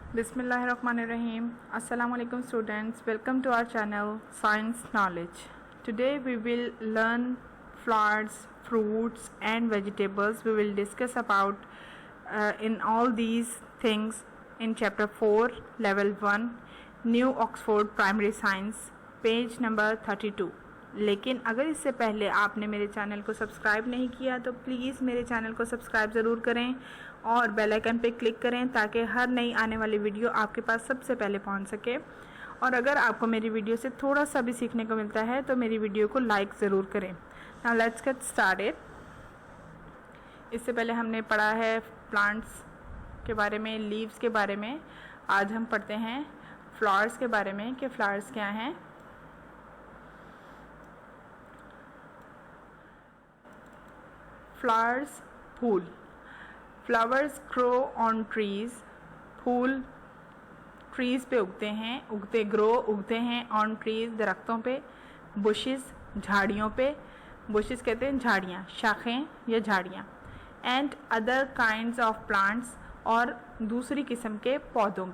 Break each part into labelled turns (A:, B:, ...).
A: Bismillahirrahmanirrahim. Assalamu alaikum students. Welcome to our channel Science Knowledge. Today we will learn flowers, fruits and vegetables. We will discuss about in all these things in chapter 4 level 1 New Oxford Primary Science page number 32. लेकिन अगर इससे पहले आपने मेरे channel को subscribe नहीं किया तो प्लीज़ मेरे चैनल को सब्सक्राइब ज़रूर करें और बेल आइकन पे क्लिक करें ताकि हर नई आने वाली वीडियो आपके पास सबसे पहले पहुंच सके। और अगर आपको मेरी वीडियो से थोड़ा सा भी सीखने को मिलता है तो मेरी वीडियो को लाइक ज़रूर करें। Now let's get started. इससे पहले हमने पढ़ा है प्लांट्स के बारे में, लीव्स के बारे में। आज हम पढ़ते हैं फ्लावर्स के बारे में कि फ्लावर्स क्या हैं। फ्लावर्स, फूल। Flowers grow on trees. फूल ट्रीज पे उगते हैं ऑन ट्रीज, दरख्तों पे। बुशेस, झाड़ियों पे। बुशेस कहते हैं झाड़ियाँ, शाखें या झाड़ियाँ। And other kinds of plants, और दूसरी किस्म के पौधों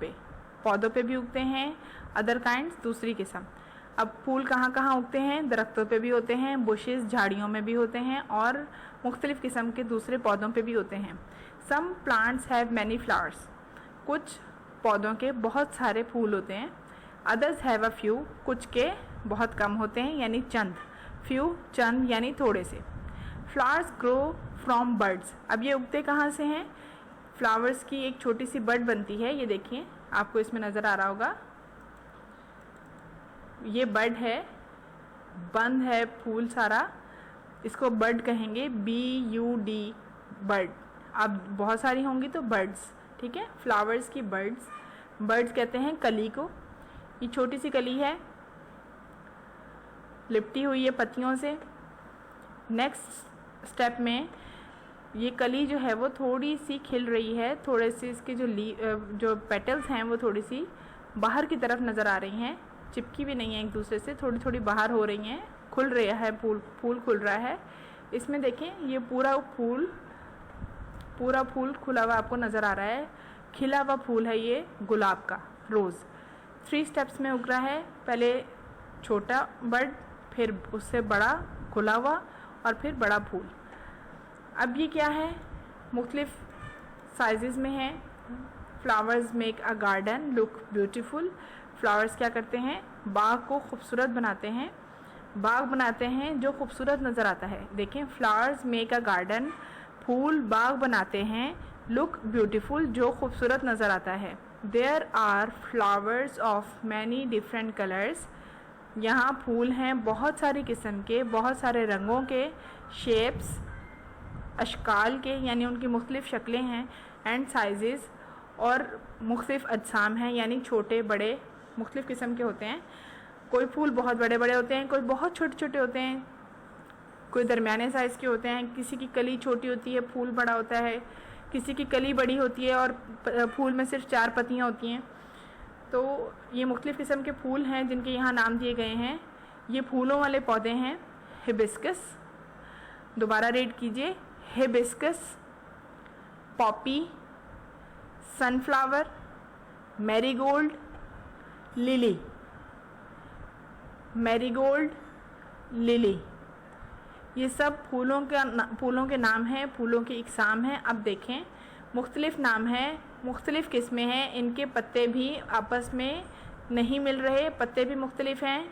A: पे भी उगते हैं। अदर काइंड्स दूसरी किस्म। अब फूल कहाँ कहाँ उगते हैं? दरख्तों पे भी होते हैं, बुशेस झाड़ियों में भी होते हैं और मुख्तलिफ़ किस्म के दूसरे पौधों पे भी होते हैं। Some plants have many flowers. कुछ पौधों के बहुत सारे फूल होते हैं। Others have a few. कुछ के बहुत कम होते हैं यानी चंद। फ्यू चंद यानी थोड़े से। Flowers grow from birds. अब ये उगते कहाँ से हैं? फ्लावर्स की एक छोटी सी बड बनती है, ये देखिए आपको इसमें नज़र आ रहा होगा। ये बड है, बंद है फूल सारा, इसको बड कहेंगे, BUD बर्ड। अब बहुत सारी होंगी तो बर्ड्स, ठीक है। फ्लावर्स की बर्ड्स कहते हैं कली को। ये छोटी सी कली है, लिपटी हुई है पत्तियों से। नेक्स्ट स्टेप में ये कली जो है वो थोड़ी सी खिल रही है, थोड़े से इसके जो पेटल्स हैं वो थोड़ी सी बाहर की तरफ नज़र आ रही हैं, चिपकी भी नहीं है एक दूसरे से, थोड़ी थोड़ी बाहर हो रही हैं। खुल रहा है फूल खुल रहा है। इसमें देखें ये पूरा फूल खुला हुआ आपको नज़र आ रहा है। खिला हुआ फूल है ये गुलाब का, रोज़। 3 स्टेप्स में उग रहा है। पहले छोटा बड, फिर उससे बड़ा खुला हुआ और फिर बड़ा फूल। अब ये क्या है? मुख्तलिफ साइजेस में है। Flowers make a garden look beautiful. Flowers क्या करते हैं? बाग को खूबसूरत बनाते हैं। बाग बनाते हैं जो खूबसूरत नज़र आता है। देखें, फ्लावर्स मेक अ गार्डन, फूल बाग बनाते हैं। लुक ब्यूटीफुल, जो खूबसूरत नज़र आता है। There are flowers of many different colours. यहाँ फूल हैं बहुत सारी किस्म के, बहुत सारे रंगों के। शेप्स, अशकाल के, यानी उनकी मुख्तलिफ़ शक्लें हैं। एंड साइजेस, और मुख्तलिफ़ अजसाम हैं, यानी छोटे बड़े मुख्तलिफ़ किस्म के होते हैं। कोई फूल बहुत बड़े बड़े होते हैं, कोई बहुत छोटे छोटे होते हैं, कोई दरमियाने साइज़ के होते हैं। किसी की कली छोटी होती है, फूल बड़ा होता है। किसी की कली बड़ी होती है और फूल में सिर्फ 4 पत्तियाँ होती हैं। तो ये मुख्तलिफ़ किस्म के फूल हैं जिनके यहाँ नाम दिए गए हैं। ये फूलों वाले पौधे हैं। हिबिस्कस, दोबारा रीड कीजिए, hibiscus, Poppy, sunflower, marigold, lily. Marigold, lily, ये सब फूलों के नाम हैं, फूलों की इकसाम हैं। अब देखें, मुख्तलिफ़ नाम हैं, मुख्तलिफ़ किस्में हैं। इनके पत्ते भी आपस में नहीं मिल रहे, पत्ते भी मुख्तलिफ़ हैं।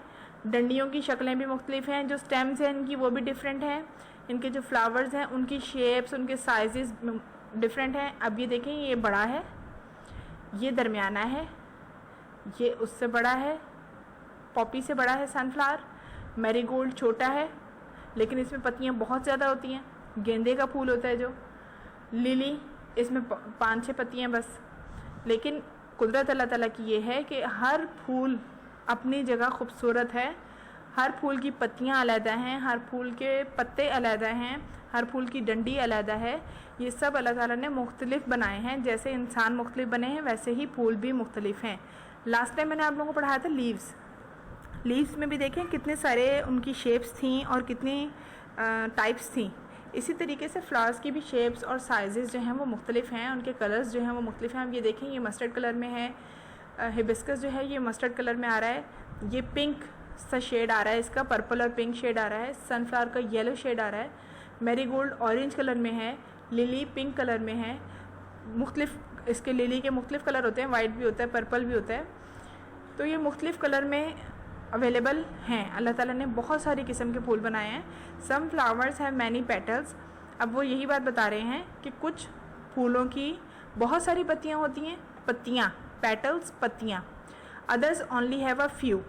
A: डंडियों की शक्लें भी मुख्तलिफ़ हैं। जो स्टेम्स हैं इनकी वो भी डिफरेंट हैं। इनके जो फ्लावर्स हैं उनकी शेप्स, उनके साइजेस डिफरेंट हैं। अब ये देखें, ये बड़ा है, ये दरमियाना है, ये उससे बड़ा है, पॉपी से बड़ा है सनफ्लावर। मैरीगोल्ड छोटा है लेकिन इसमें पत्तियां बहुत ज़्यादा होती हैं, गेंदे का फूल होता है जो। लिली, इसमें 5-6 पत्तियां बस। लेकिन कुदरत अल्लाह ताला की ये है कि हर फूल अपनी जगह खूबसूरत है। हर फूल की पत्तियां अलग हैं, हर फूल के पत्ते अलग हैं, हर फूल की डंडी अलग है। ये सब अल्लाह ताला ने मुख्तलिफ बनाए हैं। जैसे इंसान मुख्तलिफ बने हैं वैसे ही फूल भी मुख्तलिफ हैं। लास्ट टाइम मैंने आप लोगों को पढ़ाया था लीव्स में भी देखें कितने सारे उनकी शेप्स थी और कितनी टाइप्स थी। इसी तरीके से फ्लावर्स की भी शेप्स और साइजेस जो हैं वो मुख्तलिफ हैं, उनके कलर्स जो हैं वो मुख्तलिफ हैं। आप ये देखें, ये मस्टर्ड कलर में है, हिबिस्कस जो है ये मस्टर्ड कलर में आ रहा है, ये पिंक सा शेड आ रहा है, इसका पर्पल और पिंक शेड आ रहा है, सनफ्लावर का येलो शेड आ रहा है, मैरीगोल्ड ऑरेंज कलर में है, लिली पिंक कलर में है। मुख्तलिफ इसके लिली के मुख्तलिफ कलर होते हैं, वाइट भी होता है, पर्पल भी होता है। तो ये मुख्तलिफ कलर में अवेलेबल हैं। अल्लाह ताला ने बहुत सारी किस्म के फूल बनाए हैं। Some flowers have many petals. अब वो यही बात बता रहे हैं कि कुछ फूलों की बहुत सारी पत्तियाँ होती हैं, पत्तियाँ, पेटल्स पत्तियाँ। Others only have a few,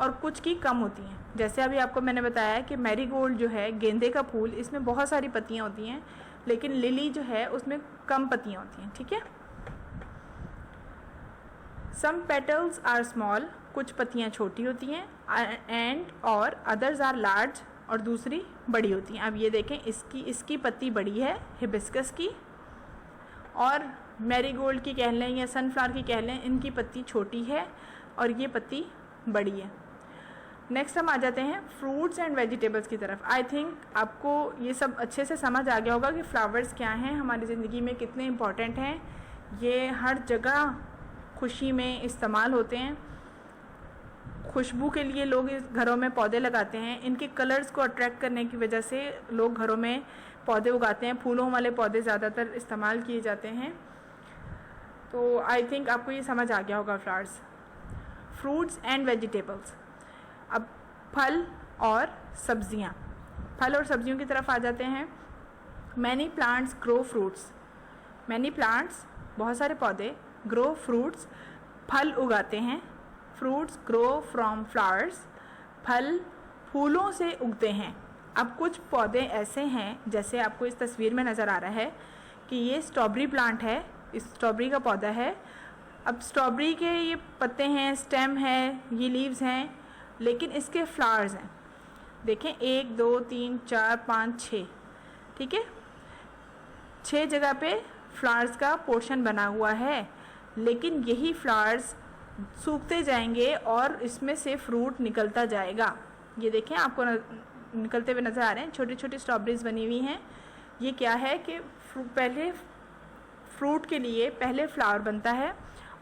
A: और कुछ की कम होती हैं। जैसे अभी आपको मैंने बताया कि मैरीगोल्ड जो है, गेंदे का फूल, इसमें बहुत सारी पत्तियाँ होती हैं, लेकिन लिली जो है उसमें कम पत्तियाँ होती हैं। ठीक है। सम पेटल्स आर स्मॉल, कुछ पत्तियाँ छोटी होती हैं, एंड और अदर्स आर लार्ज, और दूसरी बड़ी होती हैं। अब ये देखें, इसकी पत्ती बड़ी है हिबिस्कस की, और मैरीगोल्ड की कह लें या सनफ्लावर की कह लें, इनकी पत्ती छोटी है और ये पत्ती बड़ी है। नेक्स्ट हम आ जाते हैं फ्रूट्स एंड वेजिटेबल्स की तरफ। आई थिंक आपको ये सब अच्छे से समझ आ गया होगा कि फ्लावर्स क्या हैं, हमारी ज़िंदगी में कितने इम्पॉर्टेंट हैं। ये हर जगह खुशी में इस्तेमाल होते हैं। खुशबू के लिए लोग इस घरों में पौधे लगाते हैं। इनके कलर्स को अट्रैक्ट करने की वजह से लोग घरों में पौधे उगाते हैं। फूलों वाले पौधे ज़्यादातर इस्तेमाल किए जाते हैं। तो आई थिंक आपको ये समझ आ गया होगा फ्लावर्स, फ्रूट्स एंड वेजिटेबल्स। अब फल और सब्जियां, फल और सब्जियों की तरफ आ जाते हैं। Many plants grow fruits, many plants बहुत सारे पौधे, ग्रो फ्रूट्स फल उगाते हैं। फ्रूट्स ग्रो फ्रॉम फ्लावर्स, फल फूलों से उगते हैं। अब कुछ पौधे ऐसे हैं, जैसे आपको इस तस्वीर में नज़र आ रहा है कि ये स्ट्रॉबेरी प्लांट है, इस स्ट्रॉबेरी का पौधा है। अब स्ट्रॉबेरी के ये पत्ते हैं, स्टेम है, ये लीव्स हैं, लेकिन इसके फ्लावर्स हैं। देखें, 1 2 3 4 5 6, ठीक है, 6 जगह पे फ्लावर्स का पोर्शन बना हुआ है, लेकिन यही फ्लावर्स सूखते जाएंगे और इसमें से फ्रूट निकलता जाएगा। ये देखें, आपको निकलते हुए नज़र आ रहे हैं, छोटी छोटी स्ट्रॉबेरीज बनी हुई हैं। ये क्या है कि पहले फ्रूट के लिए पहले फ्लावर बनता है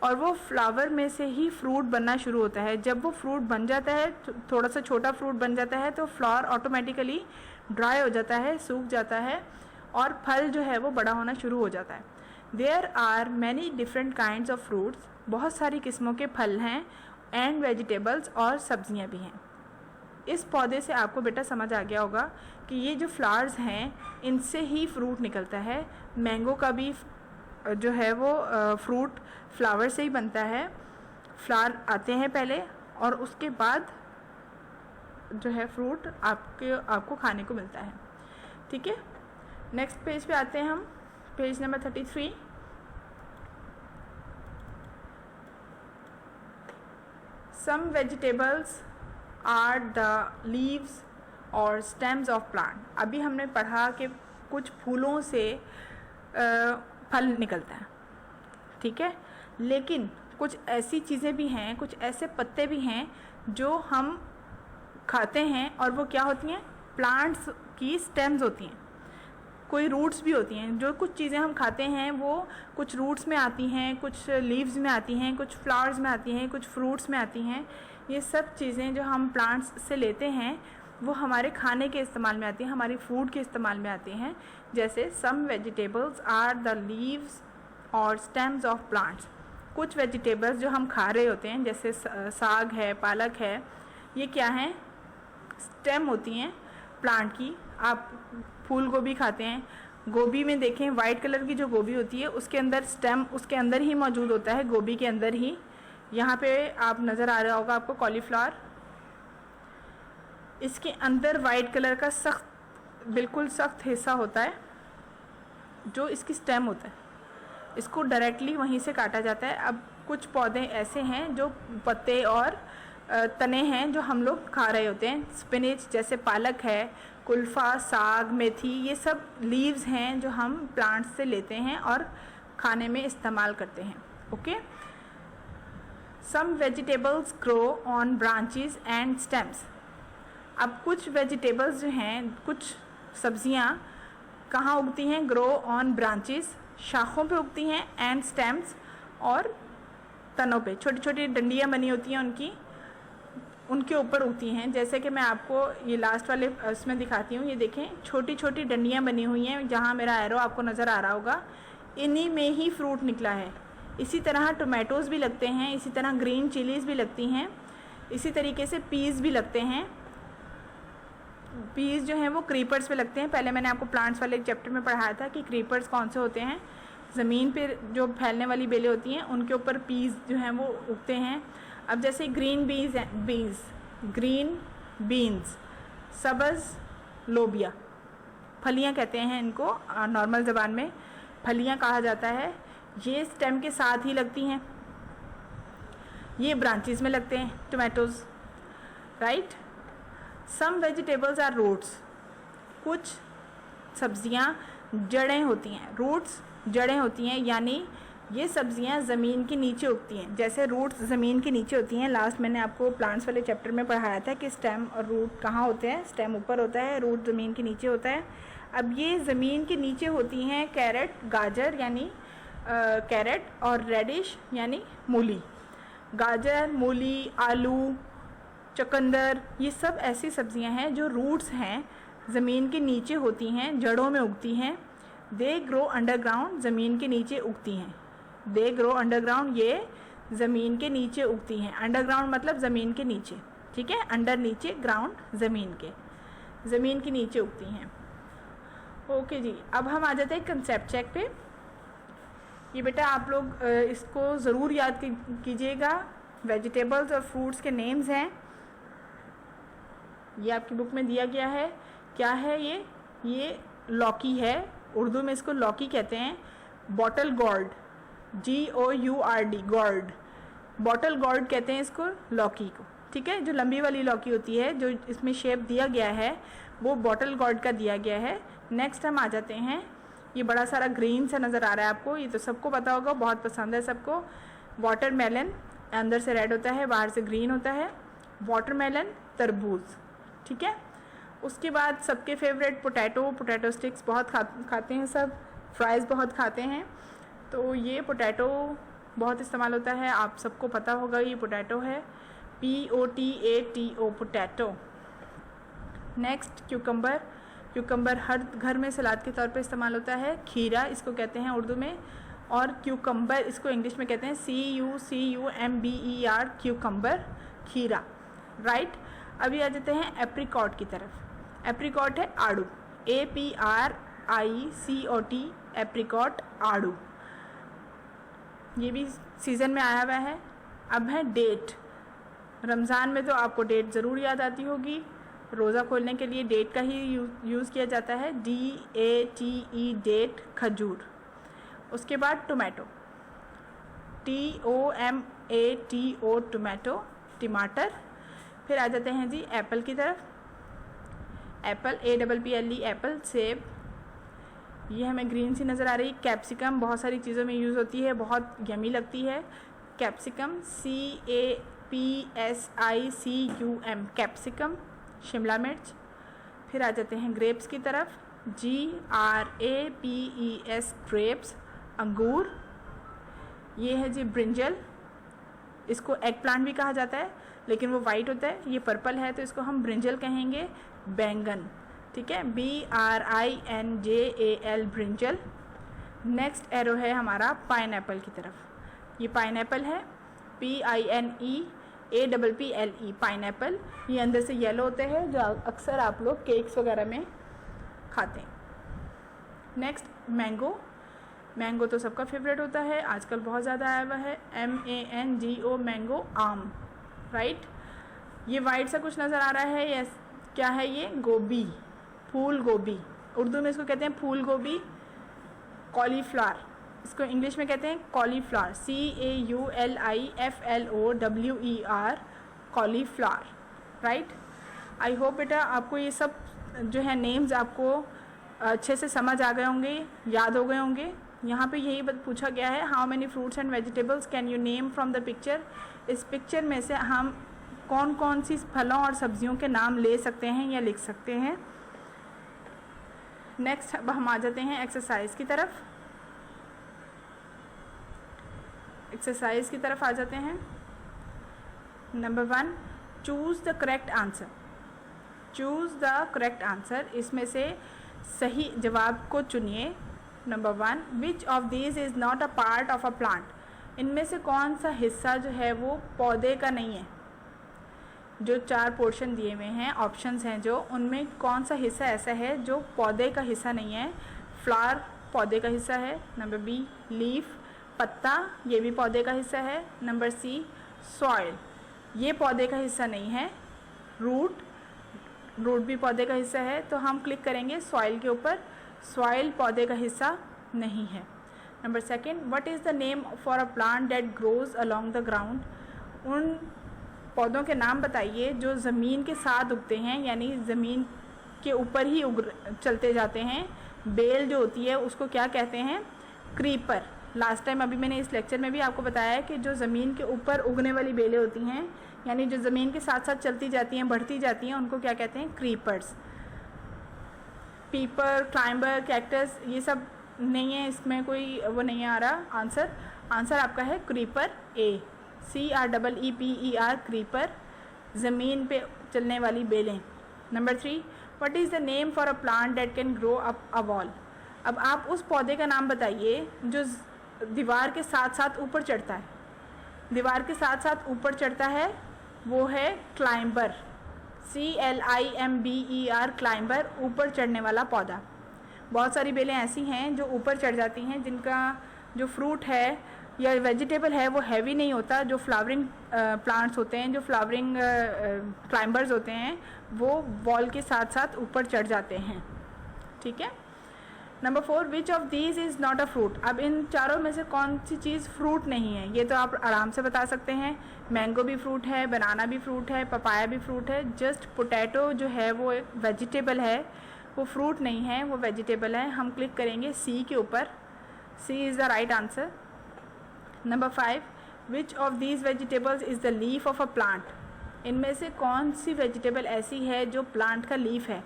A: और वो फ्लावर में से ही फ्रूट बनना शुरू होता है। जब वो फ्रूट बन जाता है, थोड़ा सा छोटा फ्रूट बन जाता है, तो फ्लावर ऑटोमेटिकली ड्राई हो जाता है, सूख जाता है, और फल जो है वो बड़ा होना शुरू हो जाता है। There are many different kinds of fruits, बहुत सारी किस्मों के फल हैं, एंड वेजिटेबल्स, और सब्जियां भी हैं। इस पौधे से आपको बेटा समझ आ गया होगा कि ये जो फ्लावर्स हैं इनसे ही फ्रूट निकलता है। मैंगो का भी जो है वो फ्रूट फ्लावर से ही बनता है। फ्लावर आते हैं पहले और उसके बाद जो है फ्रूट आपको खाने को मिलता है। ठीक है, नेक्स्ट पेज पे आते हैं हम, page number 33। Some vegetables are the leaves और स्टेम्स ऑफ प्लांट। अभी हमने पढ़ा कि कुछ फूलों से फल निकलता है, ठीक है, लेकिन कुछ ऐसी चीज़ें भी हैं, कुछ ऐसे पत्ते भी हैं जो हम खाते हैं, और वो क्या होती हैं, प्लांट्स की स्टेम्स होती हैं। कोई रूट्स भी होती हैं। जो कुछ चीज़ें हम खाते हैं वो कुछ रूट्स में आती हैं, कुछ लीव्स में आती हैं, कुछ फ्लावर्स में आती हैं, कुछ फ्रूट्स में आती हैं। ये सब चीज़ें जो हम प्लांट्स से लेते हैं वो हमारे खाने के इस्तेमाल में आती हैं, हमारी फूड के इस्तेमाल में आती हैं। जैसे some vegetables are the leaves और स्टेम्स ऑफ प्लांट्स। कुछ वेजिटेबल्स जो हम खा रहे होते हैं, जैसे साग है, पालक है, ये क्या हैं, स्टेम होती हैं प्लांट की। आप फूल गोभी खाते हैं, गोभी में देखें वाइट कलर की जो गोभी होती है उसके अंदर स्टेम उसके अंदर ही मौजूद होता है, गोभी के अंदर ही। यहाँ पे आप नज़र आ रहा होगा आपको कॉलीफ्लावर, इसके अंदर वाइट कलर का बिल्कुल सख्त हिस्सा होता है जो इसकी स्टेम होता है, इसको डायरेक्टली वहीं से काटा जाता है। अब कुछ पौधे ऐसे हैं जो पत्ते और तने हैं जो हम लोग खा रहे होते हैं। स्पिनच जैसे पालक है, कुल्फा, साग, मेथी, ये सब लीव्स हैं जो हम प्लांट्स से लेते हैं और खाने में इस्तेमाल करते हैं। Okay, some vegetables grow on branches and stems. अब कुछ वेजिटेबल्स जो हैं, कुछ सब्जियां कहाँ उगती हैं? ग्रो ऑन ब्रांचेस, शाखों पे उगती हैं, एंड स्टेम्स, और तनों पे छोटी छोटी डंडियाँ बनी होती हैं उनके ऊपर उगती हैं। जैसे कि मैं आपको ये लास्ट वाले इसमें दिखाती हूँ, ये देखें छोटी छोटी डंडियाँ बनी हुई हैं, जहाँ मेरा एरो आपको नज़र आ रहा होगा, इन्हीं में ही फ्रूट निकला है। इसी तरह टोमेटोज़ भी लगते हैं, इसी तरह ग्रीन चिलीज़ भी लगती हैं, इसी तरीके से पीस भी लगते हैं। पीस जो हैं वो क्रीपर्स पे लगते हैं। पहले मैंने आपको प्लांट्स वाले चैप्टर में पढ़ाया था कि क्रीपर्स कौन से होते हैं। ज़मीन पे जो फैलने वाली बेलें होती हैं उनके ऊपर पीस जो हैं वो उगते हैं। अब जैसे ग्रीन बीन्स, सब्ज़ लोबिया, फलियां कहते हैं इनको, नॉर्मल ज़बान में फलियां कहा जाता है। ये स्टेम के साथ ही लगती हैं, ये ब्रांचेस में लगते हैं tomatoes, right. Some vegetables are roots, कुछ सब्जियां जड़ें होती हैं। रूट्स जड़ें होती हैं, यानी ये सब्जियां ज़मीन के नीचे उगती हैं। जैसे रूट्स ज़मीन के नीचे होती हैं, लास्ट मैंने आपको प्लांट्स वाले चैप्टर में पढ़ाया था कि स्टेम और रूट कहाँ होते हैं। स्टेम ऊपर होता है, रूट ज़मीन के नीचे होता है। अब ये ज़मीन के नीचे होती हैं कैरेट, गाजर यानी कैरेट, और रेडिश यानी मूली। गाजर, मूली, आलू, चुकंदर, ये सब ऐसी सब्जियां हैं जो रूट्स हैं, ज़मीन के नीचे होती हैं, जड़ों में उगती हैं। दे ग्रो अंडरग्राउंड, ज़मीन के नीचे उगती हैं। दे ग्रो अंडरग्राउंड, ये ज़मीन के नीचे उगती हैं। अंडरग्राउंड मतलब ज़मीन के नीचे, ठीक है। अंडर नीचे, ग्राउंड ज़मीन के नीचे उगती हैं। ओके जी, अब हम आ जाते हैं कंसेप्ट चेक पे। ये बेटा आप लोग इसको ज़रूर याद कीजिएगा। वेजिटेबल्स और फ्रूट्स के नेम्स हैं, ये आपकी बुक में दिया गया है। क्या है ये लौकी है, उर्दू में इसको लौकी कहते हैं। Bottle gourd, GOURD, gourd, bottle gourd कहते हैं इसको, लौकी को, ठीक है। जो लंबी वाली लौकी होती है, जो इसमें शेप दिया गया है, वो बॉटल गोर्ड का दिया गया है। नेक्स्ट हम आ जाते हैं, ये बड़ा सारा ग्रीन सा नज़र आ रहा है आपको, ये तो सबको पता होगा, बहुत पसंद है सबको। वाटरमेलन, अंदर से रेड होता है, बाहर से ग्रीन होता है। वाटरमेलन, तरबूज, ठीक है। उसके बाद सबके फेवरेट पोटैटो स्टिक्स बहुत खाते हैं सब, फ्राइज़ बहुत खाते हैं, तो ये पोटैटो बहुत इस्तेमाल होता है, आप सबको पता होगा ये पोटैटो है, POTATO, पोटैटो। नेक्स्ट क्यूकम्बर हर घर में सलाद के तौर पे इस्तेमाल होता है। खीरा इसको कहते हैं उर्दू में, और क्यूकम्बर इसको इंग्लिश में कहते हैं CUCUMBER, क्यूकम्बर, खीरा, राइट। अभी आ जाते हैं एप्रिकॉट की तरफ। एप्रिकॉट है आड़ू, APRICOT, एप्रिकॉट, आड़ू, ये भी सीज़न में आया हुआ है। अब है डेट। रमज़ान में तो आपको डेट ज़रूर याद आती होगी, रोज़ा खोलने के लिए डेट का ही यूज़ किया जाता है, DATE, डेट, खजूर। उसके बाद टोमेटो, TOMATO, टोमेटो, टमाटर। फिर आ जाते हैं जी एप्पल की तरफ। एप्पल, APPLE, एप्पल, सेब, ये हमें ग्रीन सी नज़र आ रही। कैप्सिकम बहुत सारी चीज़ों में यूज़ होती है, बहुत यमी लगती है। कैप्सिकम, CAPSICUM, कैप्सिकम, शिमला मिर्च। फिर आ जाते हैं ग्रेप्स की तरफ, GRAPES, ग्रेप्स, अंगूर। ये है जी ब्रिंजल, इसको एग प्लांट भी कहा जाता है, लेकिन वो वाइट होता है, ये पर्पल है तो इसको हम ब्रिंजल कहेंगे। बैंगन, ठीक है, BRINJAL, ब्रिंजल। नेक्स्ट एरो है हमारा पाइनएप्पल की तरफ, ये पाइनएप्पल है, PINEAPPLE, पाइनएप्पल। ये अंदर से येलो होते हैं, जो अक्सर आप लोग केक्स वगैरह में खाते हैं। नेक्स्ट मैंगो तो सबका फेवरेट होता है, आजकल बहुत ज़्यादा आया हुआ है, MANGO, मैंगो, आम, राइट। ये वाइट सा कुछ नज़र आ रहा है, यस, क्या है ये? गोभी, फूल गोभी, उर्दू में इसको कहते हैं फूल गोभी। कॉलीफ्लावर, इसको इंग्लिश में कहते हैं cauliflower, CAULIFLOWER, cauliflower, right. I hope बेटा आपको ये सब जो है नेम्स आपको अच्छे से समझ आ गए होंगे, याद हो गए होंगे। यहाँ पे यही पूछा गया है, how many fruits and vegetables can you name from the picture. इस पिक्चर में से हम कौन कौन सी फलों और सब्जियों के नाम ले सकते हैं या लिख सकते हैं। नेक्स्ट अब हम आ जाते हैं एक्सरसाइज की तरफ। एक्सरसाइज की तरफ आ जाते हैं। Number 1, choose the correct answer. Choose the correct answer, इसमें से सही जवाब को चुनिए। Number 1, which of these is not a part of a plant. इनमें से कौन सा हिस्सा जो है वो पौधे का नहीं है। जो 4 पोर्शन दिए हुए हैं, ऑप्शंस हैं जो, उनमें कौन सा हिस्सा ऐसा है जो पौधे का हिस्सा नहीं है। फ्लावर पौधे का हिस्सा है। नंबर बी, लीफ पत्ता, ये भी पौधे का हिस्सा है। नंबर सी, सॉइल, ये पौधे का हिस्सा नहीं है। रूट भी पौधे का हिस्सा है, तो हम क्लिक करेंगे सॉइल के ऊपर। सॉइल पौधे का हिस्सा नहीं है। Number 2, what is the name for a plant that grows along the ground. उन पौधों के नाम बताइए जो ज़मीन के साथ उगते हैं, यानी ज़मीन के ऊपर ही चलते जाते हैं। बेल जो होती है उसको क्या कहते हैं, क्रीपर। लास्ट टाइम अभी मैंने इस लेक्चर में भी आपको बताया है कि जो ज़मीन के ऊपर उगने वाली बेलें होती हैं, यानी जो ज़मीन के साथ साथ चलती जाती हैं, बढ़ती जाती हैं, उनको क्या कहते हैं, क्रीपर्स। पीपर, क्लाइंबर, कैक्टस, ये सब नहीं है, इसमें कोई वो नहीं आ रहा आंसर। आंसर आपका है क्रीपर, ए, CREEPER, क्रीपर, ज़मीन पे चलने वाली बेलें। Number 3, what is the name for a plant that can grow up a wall. अब आप उस पौधे का नाम बताइए जो दीवार के साथ साथ ऊपर चढ़ता है। दीवार के साथ साथ ऊपर चढ़ता है, वो है क्लाइंबर, CLIMBER, क्लाइंबर, ऊपर चढ़ने वाला पौधा। बहुत सारी बेलें ऐसी हैं जो ऊपर चढ़ जाती हैं, जिनका जो फ्रूट है या वेजिटेबल है वो हैवी नहीं होता। जो फ्लावरिंग प्लांट्स होते हैं, जो फ्लावरिंग क्लाइंबर्स होते हैं, वो वॉल के साथ साथ ऊपर चढ़ जाते हैं। ठीक है। Number 4, which of these is not a fruit. अब इन चारों में से कौन सी चीज़ फ्रूट नहीं है, ये तो आप आराम से बता सकते हैं। मैंगो भी फ्रूट है, बनाना भी फ्रूट है, पपाया भी फ्रूट है। जस्ट पोटैटो जो है वो एक वेजिटेबल है, वो फ्रूट नहीं है, वो वेजिटेबल है। हम क्लिक करेंगे सी के ऊपर। C is the right answer. Number 5, which of these vegetables is the leaf of a plant. इनमें से कौन सी वेजिटेबल ऐसी है जो प्लांट का लीफ है।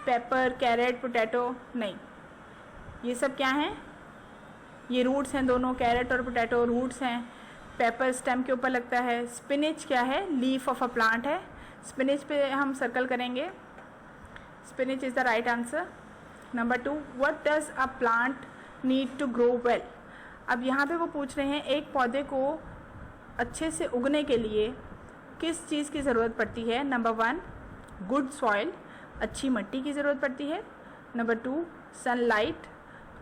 A: पेपर, कैरेट, पोटैटो, नहीं, ये सब क्या हैं, ये रूट्स हैं दोनों। कैरेट और पोटैटो रूट्स हैं। पेपर स्टेम के ऊपर लगता है। स्पिनिच क्या है, लीफ ऑफ अ प्लांट है। स्पिनिच पे हम सर्कल करेंगे। Spinach is the right answer. Number 2, what does a plant need to grow well. अब यहाँ पे वो पूछ रहे हैं एक पौधे को अच्छे से उगने के लिए किस चीज़ की ज़रूरत पड़ती है। नंबर 1, गुड सॉइल, अच्छी मिट्टी की ज़रूरत पड़ती है। नंबर 2, सनलाइट,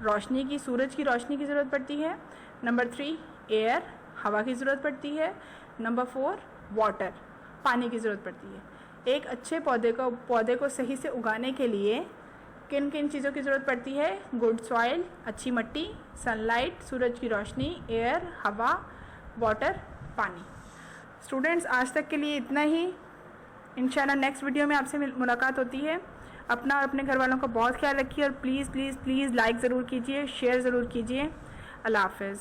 A: रोशनी की, सूरज की रोशनी की ज़रूरत पड़ती है। नंबर 3, एयर, हवा की ज़रूरत पड़ती है। नंबर 4, वाटर, पानी की ज़रूरत पड़ती है। एक अच्छे पौधे को सही से उगाने के लिए किन किन चीज़ों की ज़रूरत पड़ती है। गुड सॉइल, अच्छी मिट्टी, सनलाइट, सूरज की रोशनी, एयर, हवा, वाटर, पानी। स्टूडेंट्स, आज तक के लिए इतना ही। इंशाल्लाह नेक्स्ट वीडियो में आपसे मुलाकात होती है। अपना और अपने घर वालों का बहुत ख्याल रखिए और प्लीज़ प्लीज़ प्लीज़ लाइक ज़रूर कीजिए, शेयर ज़रूर कीजिए। अल्लाह हाफ़िज़।